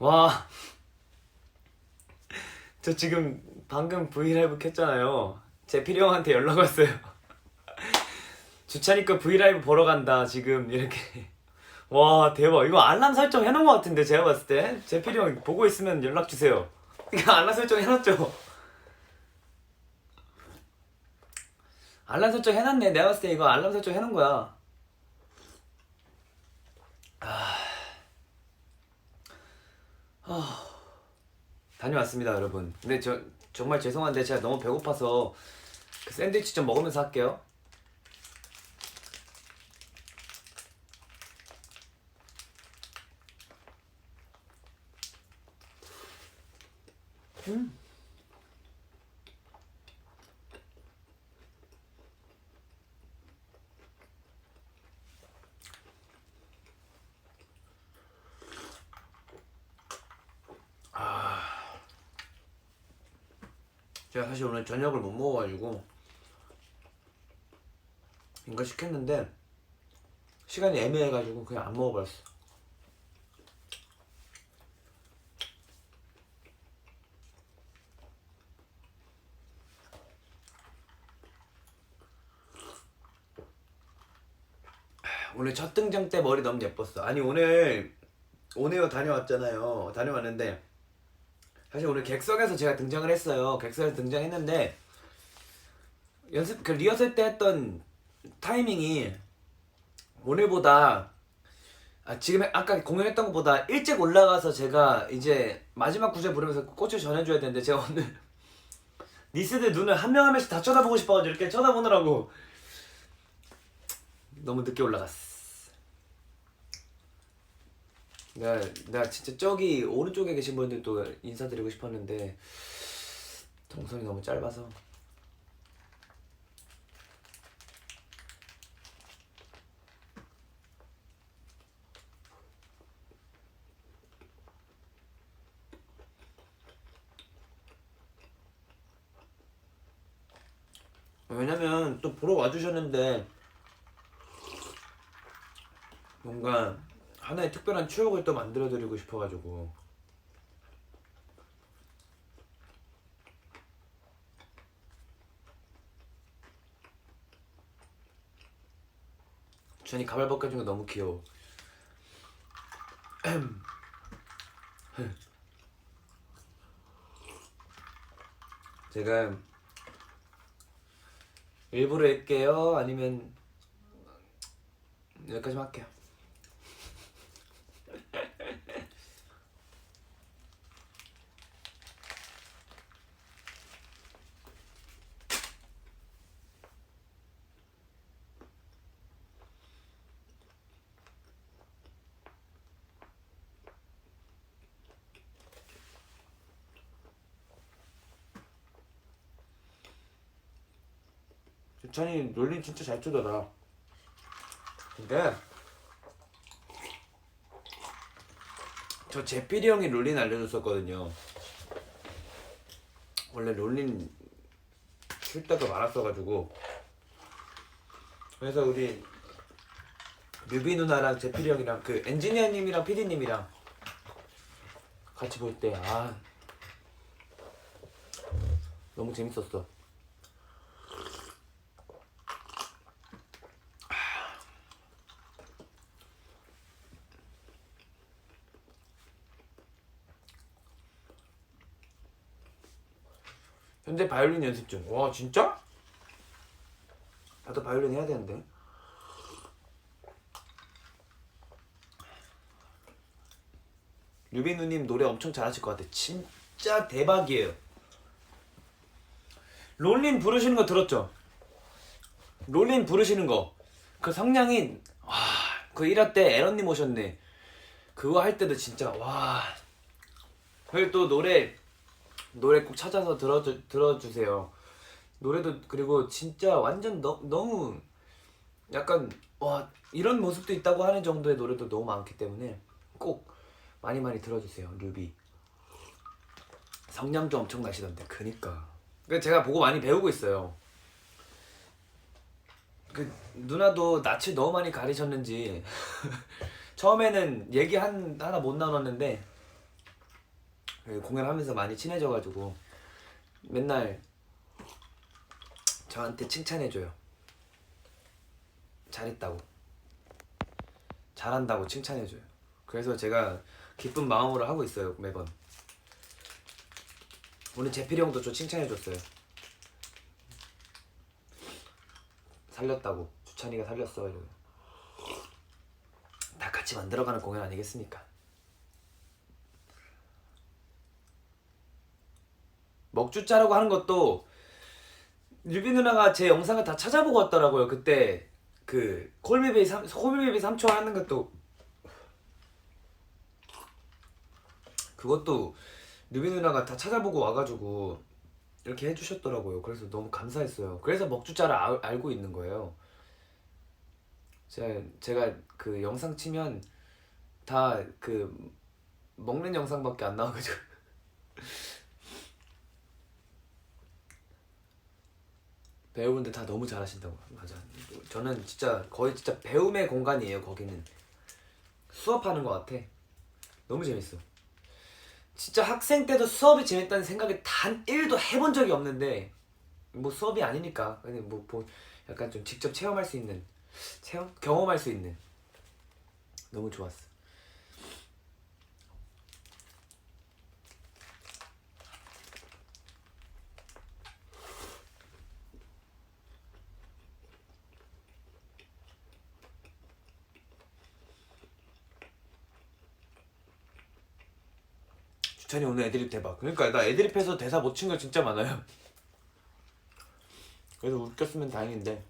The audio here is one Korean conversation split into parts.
와, 저 지금 방금 브이라이브 켰잖아요. 제필이 형한테 연락 왔어요. 주차니까 브이라이브 보러 간다 지금 이렇게. 와 대박. 이거 알람 설정 해놓은 것 같은데 제가 봤을 때 제필이 형 보고 있으면 연락 주세요. 이거 알람 설정 해놨죠? 알람 설정 해놨네. 내가 봤을 때 이거 알람 설정 해놓은 거야. 다녀왔습니다 여러분. 근데 저 정말 죄송한데 제가 너무 배고파서 그 샌드위치 좀 먹으면서 할게요. 제가 사실 오늘 저녁을 못 먹어가지고 이거 시켰는데 시간이 애매해가지고 그냥 안 먹어버렸어. 오늘 첫 등장 때 머리 너무 예뻤어. 아니 오늘 오네요 다녀왔잖아요. 다녀왔는데 사실 오늘 객석에서 제가 등장을 했어요. 객석에서 등장했는데 연습 그 리허설 때 했던 타이밍이 오늘보다 지금 아까 공연했던 것보다 일찍 올라가서 제가 이제 마지막 구절 부르면서 꽃을 전해줘야 되는데 제가 오늘 니스들 눈을 한 명 한 명씩 다 쳐다보고 싶어가지고 이렇게 쳐다보느라고 너무 늦게 올라갔어. 내가 진짜 저기 오른쪽에 계신 분들도 인사드리고 싶었는데 동선이 너무 짧아서. 왜냐면 또 보러 와주셨는데 뭔가 하나의 특별한 추억을 또 만들어드리고 싶어가지고. 전이 가발 벗겨준 거 너무 귀여워. 제가 일부러 할게요? 아니면 여기까지만 할게요. 주찬이 롤린 진짜 잘 추더라. 근데 저 제필이 형이 롤린 알려줬었거든요. 원래 롤린 출 때가 많았어가지고. 그래서 우리 뮤비 누나랑 제필이 형이랑 그 엔지니어님이랑 피디님이랑 같이 볼 때 너무 재밌었어. 현재 바이올린 연습 중. 와 진짜? 나도 바이올린 해야 되는데. 류빈누님 노래 엄청 잘하실 것 같아. 진짜 대박이에요. 롤린 부르시는 거 들었죠? 롤린 부르시는 거. 그 성량이 그 1화 때 에런님 오셨네. 그거 할 때도 진짜 와. 그리고 또 노래 꼭 찾아서 들어주세요. 노래도 그리고 진짜 완전 너무 약간 와 이런 모습도 있다고 하는 정도의 노래도 너무 많기 때문에 꼭 많이 많이 들어주세요. 류비 성량도 엄청 나시던데. 그니까 제가 보고 많이 배우고 있어요. 그 누나도 낯을 너무 많이 가리셨는지 처음에는 얘기 하나 못 나눴는데 공연하면서 많이 친해져가지고 맨날 저한테 칭찬해줘요. 잘했다고, 잘한다고 칭찬해줘요. 그래서 제가 기쁜 마음으로 하고 있어요. 매번. 오늘 재필이 형도 저 칭찬해줬어요. 살렸다고. 주찬이가 살렸어. 이러고. 다 같이 만들어가는 공연 아니겠습니까? 먹주 짜라고 하는 것도 유비 누나가 제 영상을 다 찾아보고 왔더라고요. 그때 그 콜미베이 3초 하는 것도, 그것도 유비 누나가 다 찾아보고 와가지고 이렇게 해주셨더라고요. 그래서 너무 감사했어요. 그래서 먹주 짜라 알고 있는 거예요. 제가 그 영상 치면 다 그 먹는 영상밖에 안 나와가지고 배우분들 다 너무 잘하신다고. 맞아. 저는 진짜 거의 진짜 배움의 공간이에요. 거기는 수업하는 것 같아. 너무 재밌어. 진짜 학생 때도 수업이 재밌다는 생각이 단 1도 해본 적이 없는데, 뭐 수업이 아니니까 그냥 약간 좀 직접 체험할 수 있는, 경험할 수 있는, 너무 좋았어. 주찬이 오늘 애드립 대박. 그러니까 나 애드립해서 대사 못 친 거 진짜 많아요. 그래서 웃겼으면 다행인데.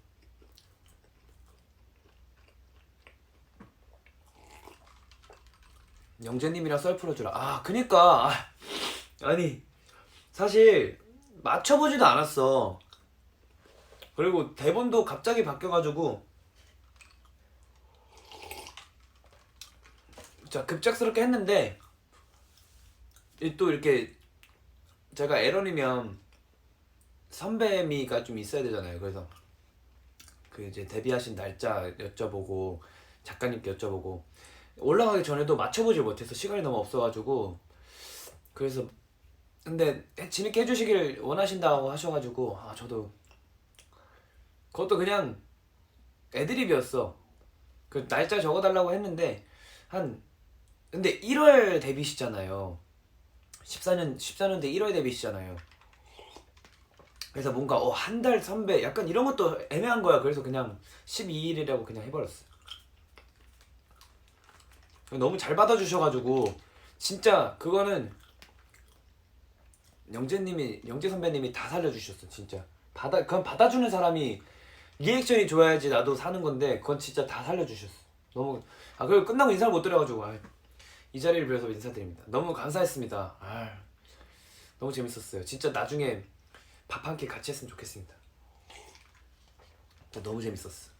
영재님이랑 썰 풀어주라. 아 그니까 아니 사실 맞춰보지도 않았어. 그리고 대본도 갑자기 바뀌어가지고 진짜 급작스럽게 했는데, 또 이렇게 제가 에런이면 선배미가 좀 있어야 되잖아요. 그래서 그 이제 데뷔하신 날짜 여쭤보고 작가님께 여쭤보고 올라가기 전에도 맞춰보질 못해서 시간이 너무 없어가지고, 그래서 근데 재밌게 해주시길 원하신다고 하셔가지고 저도 그것도 그냥 애드립이었어. 그 날짜 적어달라고 했는데 근데 1월 데뷔시잖아요. 14년대 1월 데뷔시잖아요. 그래서 뭔가 한 달 선배 약간 이런 것도 애매한 거야. 그래서 그냥 12일이라고 그냥 해버렸어. 너무 잘 받아주셔가지고 진짜 그거는 영재 선배님이 다 살려주셨어. 진짜 그건 받아주는 사람이 리액션이 좋아야지 나도 사는 건데, 그건 진짜 다 살려주셨어. 너무. 그리고 끝나고 인사를 못 드려가지고 이 자리를 빌어서 인사드립니다. 너무 감사했습니다. 너무 재밌었어요. 진짜 나중에 밥 한 끼 같이 했으면 좋겠습니다. 너무 재밌었어.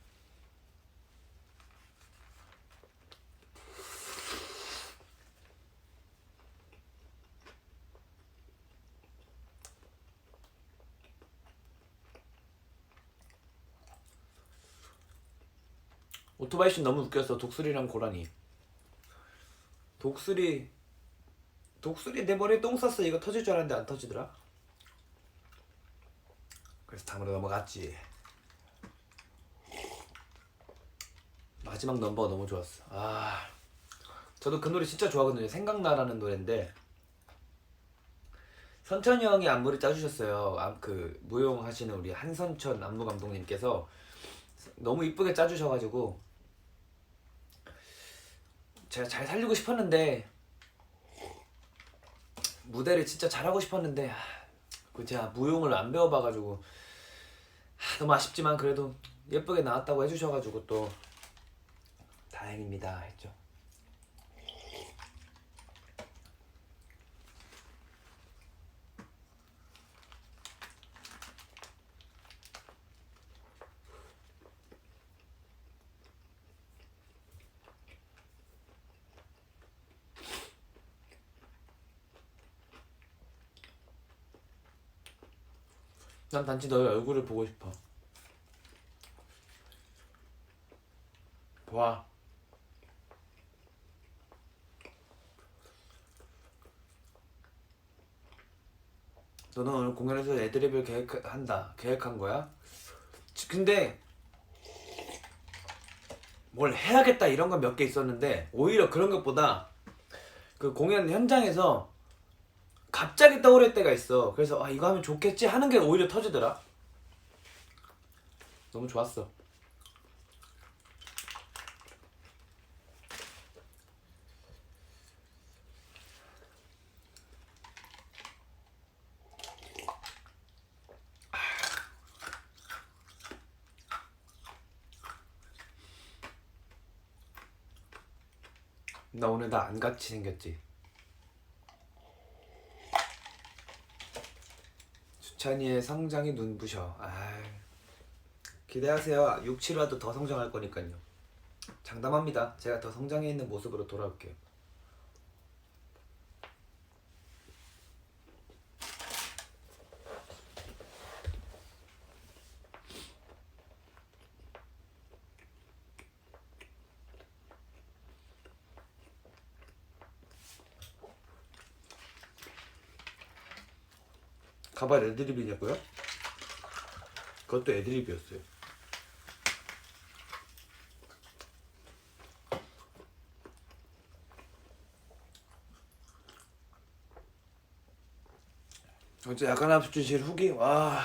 오토바이 씬 너무 웃겼어. 독수리랑 고라니. 독수리 내 머리에 똥 쌌어. 이거 터질 줄 알았는데 안 터지더라. 그래서 다음으로 넘어갔지. 마지막 넘버가 너무 좋았어. 저도 그 노래 진짜 좋아하거든요. 생각나라는 노래인데 선천이 형이 안무를 짜주셨어요. 그 무용하시는 우리 한선천 안무 감독님께서 너무 이쁘게 짜주셔가지고 제가 잘 살리고 싶었는데, 무대를 진짜 잘하고 싶었는데 제가 무용을 안 배워봐가지고 너무 아쉽지만 그래도 예쁘게 나왔다고 해주셔가지고 또 다행입니다 했죠. 난 단지 너의 얼굴을 보고 싶어. 봐. 너는 오늘 공연에서 애드립을 계획한 거야? 근데 뭘 해야겠다 이런 건 몇 개 있었는데 오히려 그런 것보다 그 공연 현장에서 갑자기 떠오를 때가 있어. 그래서 아 이거 하면 좋겠지 하는 게 오히려 터지더라. 너무 좋았어. 나 오늘 나 안같이 생겼지. 주찬이의 성장이 눈부셔. 기대하세요. 6, 7화도 더 성장할 거니까요. 장담합니다. 제가 더 성장해 있는 모습으로 돌아올게요. 가발 애드립이냐고요? 그것도 애드립이었어요. 어제 야간 합주실 후기 와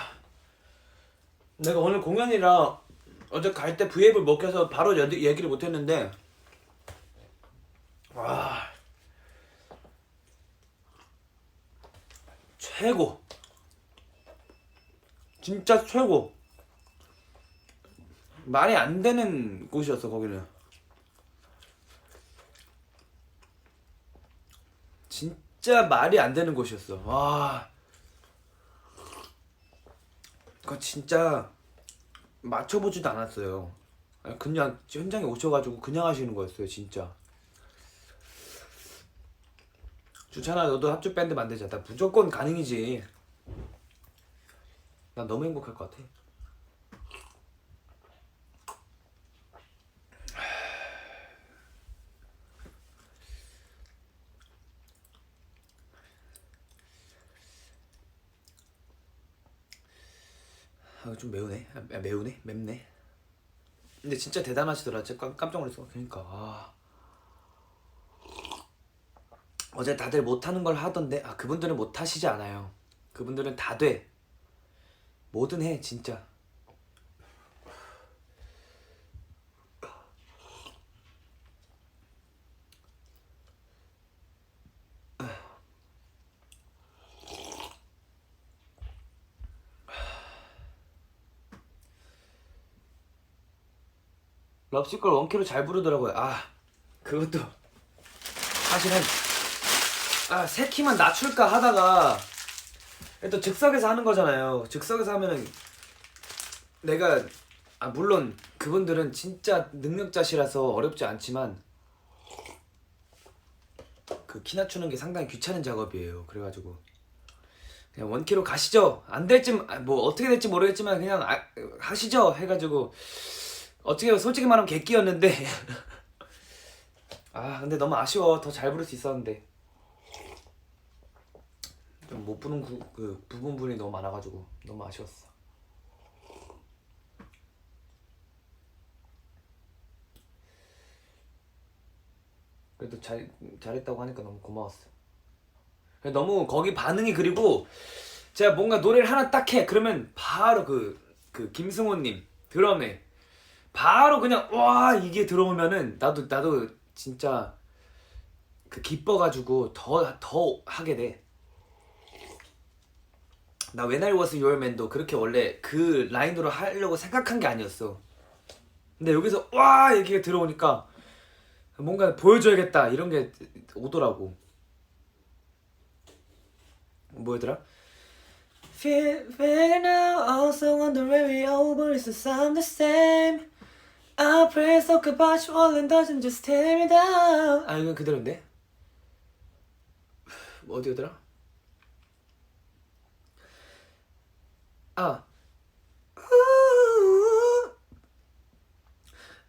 내가 오늘 공연이라 어제 갈 때 브이앱을 먹혀서 바로 얘기를 못했는데 와 최고 진짜 최고 말이 안 되는 곳이었어. 거기는 진짜 말이 안 되는 곳이었어. 와 그거 진짜 맞춰보지도 않았어요. 그냥 현장에 오셔가지고 그냥 하시는 거였어요. 진짜. 주찬아 너도 합주 밴드 만들자. 나 무조건 가능이지. 난 너무 행복할 것 같아. 좀 매우네. 매우네? 맵네. 근데 진짜 대단하시더라. 진짜 깜짝 놀랐어. 그러니까 어제 다들 못하는 걸 하던데 그분들은 못하시지 않아요. 그분들은 다 돼. 뭐든 해 진짜. 럽시걸 원키로 잘 부르더라고요. 그것도 사실은 세 키만 낮출까 하다가 또 즉석에서 하는 거잖아요. 즉석에서 하면은 내가 물론 그분들은 진짜 능력자시라서 어렵지 않지만 그 키 낮추는 게 상당히 귀찮은 작업이에요. 그래가지고 그냥 원키로 가시죠. 안 될지 뭐 어떻게 될지 모르겠지만 그냥 하시죠 해가지고 어떻게 솔직히 말하면 객기였는데 근데 너무 아쉬워. 더 잘 부를 수 있었는데 좀 못 부는 그 부분이 너무 많아가지고 너무 아쉬웠어. 그래도 잘했다고 하니까 너무 고마웠어. 너무 거기 반응이 그리고 제가 뭔가 노래를 하나 딱 해 그러면 바로 그 김승호님 드럼에 바로 그냥 와 이게 들어오면은 나도 진짜 그 기뻐가지고 더 하게 돼. 나 When I Was Your Man도 그렇게 원래 그 라인으로 하려고 생각한 게 아니었어. 근데 여기서 와 이렇게 들어오니까 뭔가 보여줘야겠다 이런 게 오더라고. 뭐였더라? Feel now also wonder where we over is the sound the same. I pray so about you all and doesn't just tear me down. 이건 그대로인데? 어디였더라?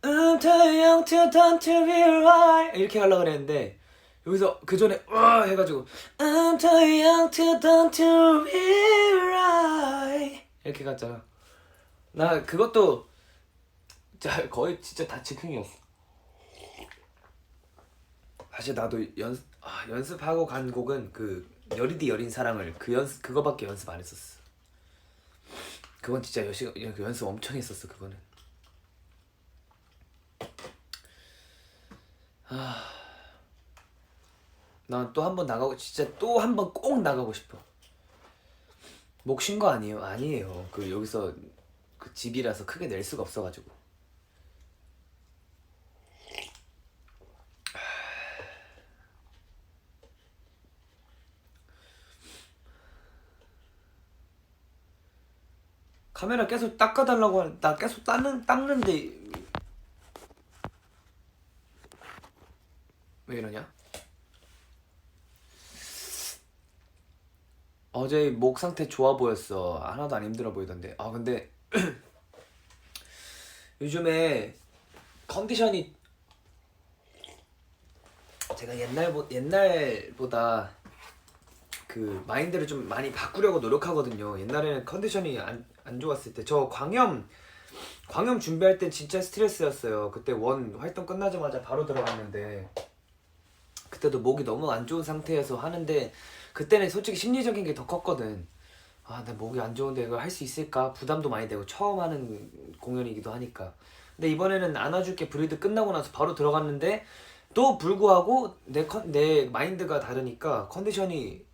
I'm too young to done to be right 이렇게 하려고 그랬는데 여기서 그 전에 와 해가지고 I'm too young to don't to be right 이렇게 갔잖아. 나 그것도 진짜 거의 진짜 다 즉흥이었어. 사실 나도 연습하고 간 곡은 그 여리디 여린 사랑을 그거밖에 연습 안 했었어. 그건 진짜 연습 엄청 했었어 그거는. 난 또 한 번 나가고 진짜 또 한 번 꼭 나가고 싶어. 목 쉰 거 아니에요? 아니에요. 그 여기서 그 집이라서 크게 낼 수가 없어가지고. 카메라 계속 닦아달라고 나 계속 닦는데 왜 이러냐? 어제 목 상태 좋아 보였어. 하나도 안 힘들어 보이던데. 아 근데 요즘에 컨디션이 제가 옛날보다 그 마인드를 좀 많이 바꾸려고 노력하거든요. 옛날에는 컨디션이 안 좋았을 때 저 광염 준비할 때 진짜 스트레스였어요. 그때 원 활동 끝나자마자 바로 들어갔는데 그때도 목이 너무 안 좋은 상태에서 하는데 그때는 솔직히 심리적인 게 더 컸거든. 아, 나 목이 안 좋은데 이걸 할 수 있을까? 부담도 많이 되고 처음 하는 공연이기도 하니까. 근데 이번에는 안아줄게 브리드 끝나고 나서 바로 들어갔는데 또 불구하고 내 마인드가 다르니까 컨디션이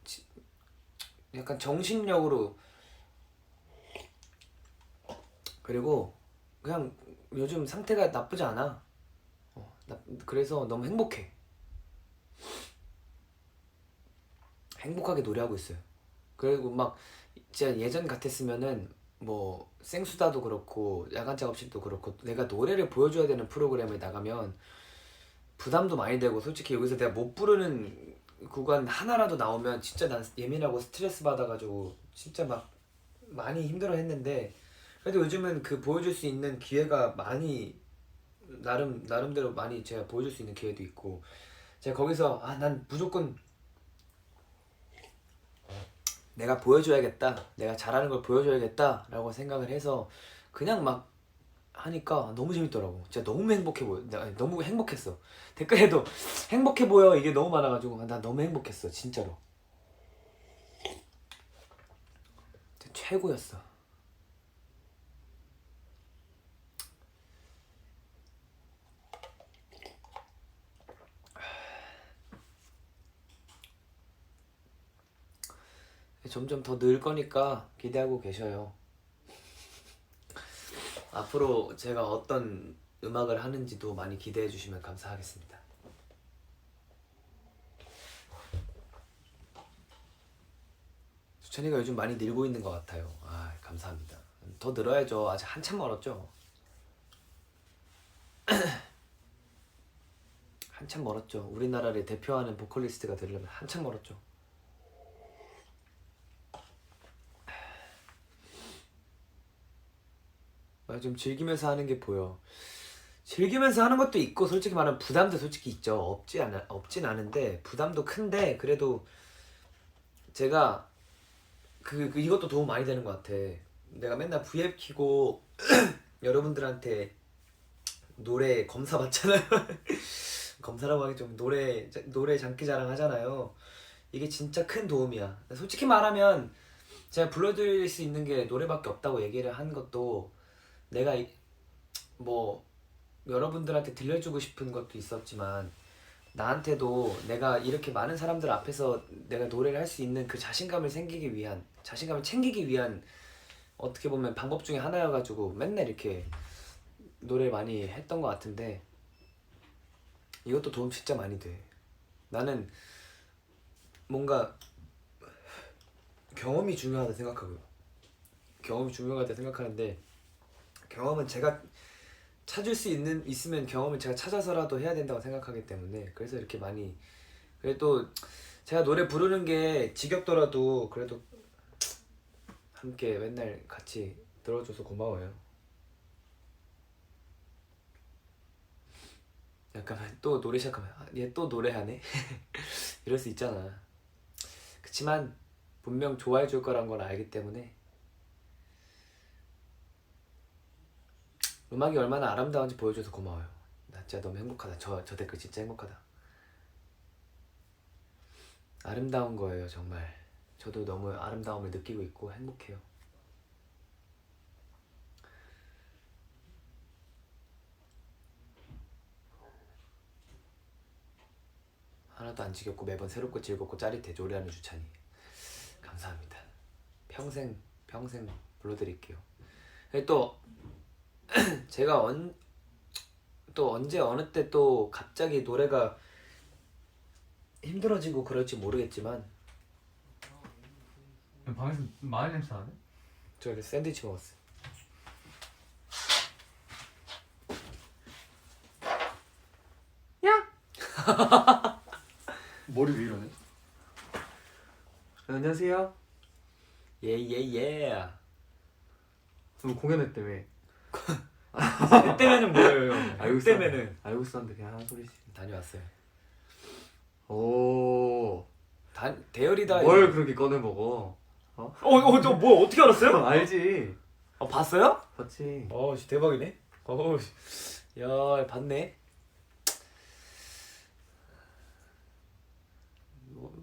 약간 정신력으로 그리고 그냥 요즘 상태가 나쁘지 않아. 그래서 너무 행복해. 행복하게 노래하고 있어요. 그리고 막 진짜 예전 같았으면은 뭐 생수다도 그렇고 야간 작업실도 그렇고 내가 노래를 보여줘야 되는 프로그램에 나가면 부담도 많이 되고 솔직히 여기서 내가 못 부르는 구간 하나라도 나오면 진짜 난 예민하고 스트레스 받아가지고 진짜 막 많이 힘들어 했는데 그래도 요즘은 그 보여줄 수 있는 기회가 많이 나름대로 많이 제가 보여줄 수 있는 기회도 있고 제가 거기서 난 무조건 내가 보여줘야겠다. 내가 잘하는 걸 보여줘야겠다. 라고 생각을 해서 그냥 막 하니까 너무 재밌더라고. 진짜 너무 행복해 보여. 너무 행복했어. 댓글에도 행복해 보여. 이게 너무 많아가지고 나 너무 행복했어. 진짜로. 진짜 최고였어. 점점 더 늘 거니까 기대하고 계셔요. 앞으로 제가 어떤 음악을 하는지도 많이 기대해 주시면 감사하겠습니다. 수찬이가 요즘 많이 늘고 있는 것 같아요. 감사합니다. 더 늘어야죠. 아직 한참 멀었죠. 한참 멀었죠. 우리나라를 대표하는 보컬리스트가 되려면 한참 멀었죠. 좀 즐기면서 하는 게 보여. 즐기면서 하는 것도 있고 솔직히 말하면 부담도 솔직히 있죠. 없진 않은데 부담도 큰데 그래도 제가 이것도 도움 많이 되는 것 같아. 내가 맨날 V앱 키고 여러분들한테 노래 검사 받잖아요. 검사라고 하기 좀 노래 장기자랑 하잖아요. 이게 진짜 큰 도움이야. 솔직히 말하면 제가 불러드릴 수 있는 게 노래밖에 없다고 얘기를 한 것도 내가 뭐 여러분들한테 들려주고 싶은 것도 있었지만 나한테도 내가 이렇게 많은 사람들 앞에서 내가 노래를 할 수 있는 그 자신감을 챙기기 위한 어떻게 보면 방법 중에 하나여가지고 맨날 이렇게 노래 많이 했던 것 같은데 이것도 도움 진짜 많이 돼. 나는 뭔가 경험이 중요하다 생각하고요. 경험이 중요하다 생각하는데 경험은 제가 찾을 수 있으면 경험을 제가 찾아서라도 해야 된다고 생각하기 때문에 그래서 이렇게 많이 그래도 제가 노래 부르는 게 지겹더라도 그래도 함께 맨날 같이 들어줘서 고마워요. 잠깐만 또 노래 시작하면 얘 또 노래하네 이럴 수 있잖아. 그치만 분명 좋아해 줄 거란 걸 알기 때문에 음악이 얼마나 아름다운지 보여줘서 고마워요. 나 진짜 너무 행복하다. 저 댓글 진짜 행복하다. 아름다운 거예요 정말. 저도 너무 아름다움을 느끼고 있고 행복해요. 하나도 안 지겹고 매번 새롭고 즐겁고 짜릿해. 노래하는 주찬이 감사합니다. 평생 불러드릴게요. 또 제가 또 언제 어느 때 또 갑자기 노래가 힘들어지고 그럴지 모르겠지만 방에서 마늘 냄새 나네? 저 샌드위치 먹었어요. 머리 왜 이러네? 안녕하세요. 예예예. 오늘 공연했다며. 그때면은 뭐예요 형? 알고 그때면은 알고 있었는데 그냥 하는 소리지. 다녀왔어요. 오. 대열이다. 뭘 그렇게 꺼내 먹어? 저 뭐 어떻게 알았어요? 알지. 봤어요? 봤지. 대박이네. 야 봤네.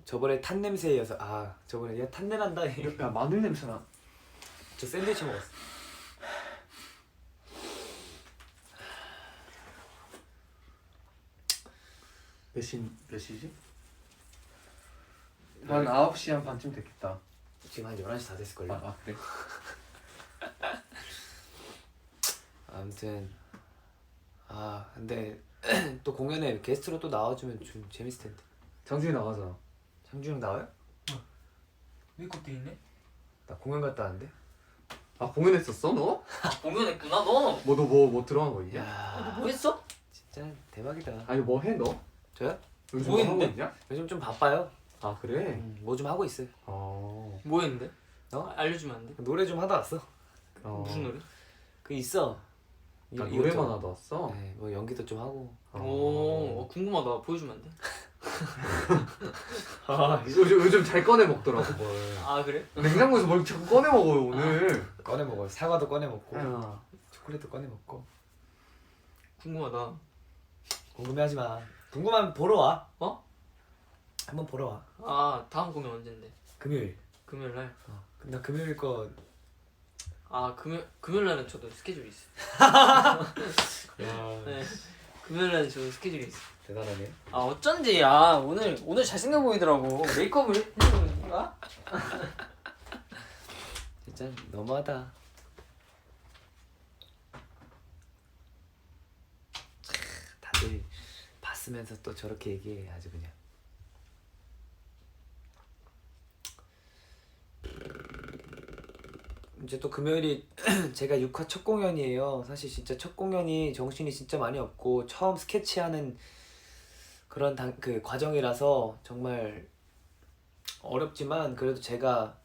저번에 탄 냄새에 이어서 저번에 야 탄내 난다. 야 마늘 냄새 나. 저 샌드위치 먹었어. 몇 시지? 한 9시 한 반쯤 됐겠다. 지금 한 11시 다 됐을걸요. 그래? 아무튼 근데 또 공연에 게스트로 또 나와주면 좀 재밌을 텐데. 장준이 나가잖아. 장준영 나와요? 메이크업 돼 있네? 나 공연 갔다 왔는데. 공연했었어 너? 공연했구나 너. 너 뭐 들어간 거 있냐? 야 뭐 했어? 진짜 대박이다. 아니 뭐 해 너? 저요? 요즘 뭐 뭐 하고 했는데? 있냐? 요즘 좀 바빠요. 아 그래? 뭐 좀 하고 있어요. 뭐 했는데? 알려주면 안 돼? 노래 좀 하다 왔어. 무슨 노래? 그 있어. 노래만 이것저것. 하다 왔어? 네, 뭐 연기도 좀 하고. 오 궁금하다. 보여주면 안 돼? 요즘 잘 꺼내 먹더라고 뭘. 아 그래? 냉장고에서 뭘 자꾸 꺼내 먹어요 오늘. 꺼내 먹어. 사과도 꺼내 먹고, 야. 초콜릿도 꺼내 먹고. 궁금하다. 궁금해하지 마. 궁금하면 보러 와. 한번 보러 와. 다음 공연 언젠데? 금요일. 금요일 날? 나 금요일 거. 금요일 날은 저도 스케줄이 있어. 야 네. 금요일 날은 저도 스케줄이 있어. 대단하네. 어쩐지 오늘 잘생겨 보이더라고. 메이크업을 해주는 건가? 진짜 너무하다. 다들 봤으면서 또 저렇게 얘기해. 아주 그냥. 이제 또 금요일이 제가 6화 첫 공연이에요. 사실 진짜 첫 공연이 정신이 진짜 많이 없고 처음 스케치하는 그런 그 과정이라서 정말 어렵지만 그래도 제가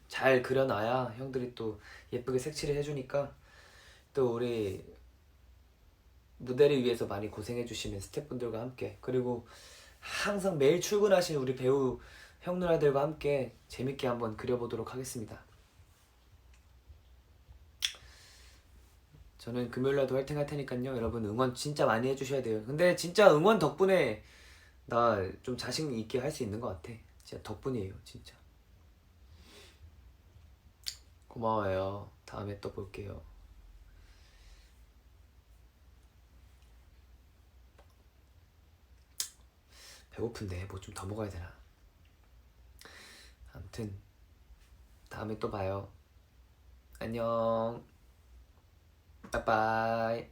잘 그려놔야 형들이 또 예쁘게 색칠을 해주니까 또 우리 무대를 위해서 많이 고생해주시는 스태프분들과 함께 그리고 항상 매일 출근하신 우리 배우 형 누나들과 함께 재밌게 한번 그려보도록 하겠습니다. 저는 금요일날도 화이팅 할 테니까요. 여러분 응원 진짜 많이 해주셔야 돼요. 근데 진짜 응원 덕분에 나 좀 자신 있게 할 수 있는 것 같아. 진짜 덕분이에요 진짜. 고마워요. 다음에 또 볼게요. 배고픈데 뭐 좀 더 먹어야 되나. 아무튼 다음에 또 봐요. 안녕. 빠이빠이.